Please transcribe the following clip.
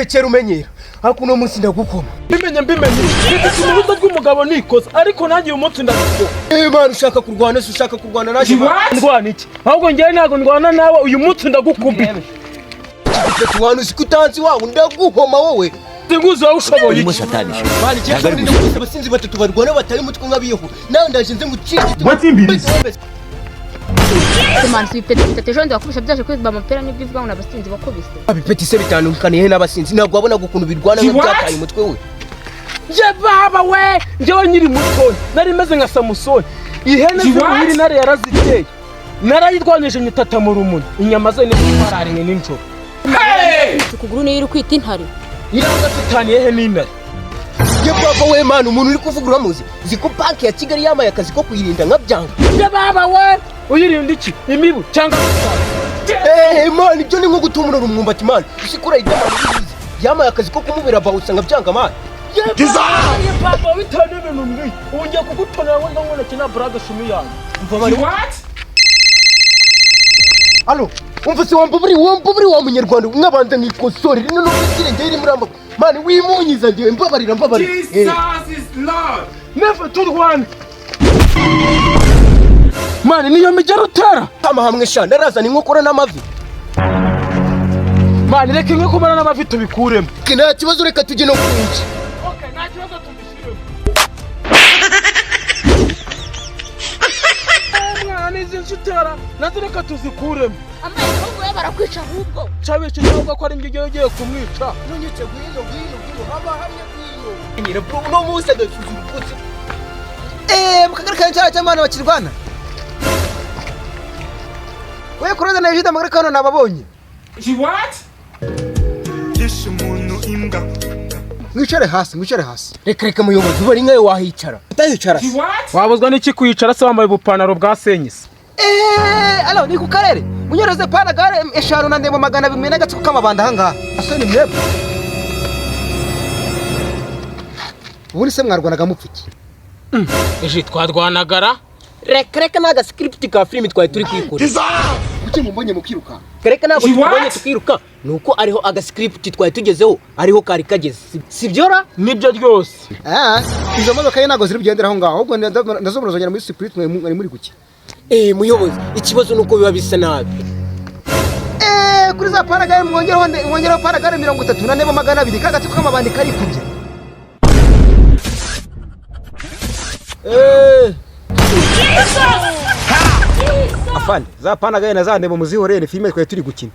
rekera umenyera ariko uno munsi ndagukoma bimenye ikimubuzo rw'umugabo nikoza ariko nanjye uyu munsi ndagukoma man ushaka kurwana se ushaka kurwana naje ndwana iki ahubwo njye ntago ndwana nawe uyu munsi ndagukubita tuwanu sikutanzi wawe ndaguhoma wowe Tinguzo ushoboye iki shatanisha bali je kandi ndakubise abasinzi batatu barwana batari mutwe nk'abiyeho nawe ndaje nze ngucike Man sipete jonde wakubisha byaje kwiba amapera n'ibyo uvuga ngo nabasinzi bakubise abipeti se bitandukaniye n'abasinzi ntabwo wabona gukuntu birwana nk'abyakaye umutwe we je baba we njyewe nyiri muto nari meze nka Samusoni ihene z'ubuhiri nare yaraziteye narayirwanyije nyitata mu rumuni inyama ze n'itwararanye n'injoro ukuguru niyo iri kwita intare iranga tutaniye he n'intare je baba we man umuntu uri kuvugura muzi ziko banki ya Kigali yamaye akazi ko kuyirinda nk'abyanga je baba we uyirinda iki imibu cyangwa man ibyo ni nko gutumura umwumbati man usikura idama yamaye akazi ko kumubera bawusa nk'abyanga man ye baba bitane ibintu mbi ungiye kugutonera ngo ndabona kina braga shumi yanyu what allo umva se wambuburi wa munyarwanda nk'abanda nk'ikosori rino no kugire ngeri muramba man wimunyiza ngiye mbabarira Jesus is Lord never to one man niyo migero utera kama hamwe sha ndarazana inkokora n'amavi man reka inkokora n'amavi tubikuremo nta kibazo reka tujye no kunci okay nta kibazo tubishiremo mwana izi nsutera nazireka tuzikuremo amaye ahubwo we barakwica ahubwo cabike ntabwo ko ari njye ugiye kumwica ntunyuce gwino haba hamwe gwino nyira bro no musa gasuzurukutse mukagarika cyane cy'amana bakirwana we kuroza na Jida magarika hano nababonye what Yesu umuntu imbwa mwicare hasi reka muyobozi bari nkayo wahicara utayicara wabuzwa n'iki kwicara se wambaye ubupantaro bwa senyisi alo ni ku karere munyoreze pana gare eshanu na ndemo 200 n'agatsiko k'amabanda hanga asoni mwebwe ubundi se mwarwanaga mupfiki eje twarwanagara reka naga script ka film twari turi kwikora kuki mumbonye mukiruka reka ntabwo tubonye tukiruka nuko ariho aga script twari tugezeho ariho kari kageze sibyora nibyo ryose izo modoka ye nago ziri bugenderaho ngaho ahubwo ndazomurozongera muri script mwari muri guki muyobozi ikibazo nuko biba bisa nabi kuri za paragare mwongeraho paragare 30 na ndemo 200 kagatsiko k'amabandi kari kubye afande za pana gaye na za ndemo muzihorere filime twari turi gukina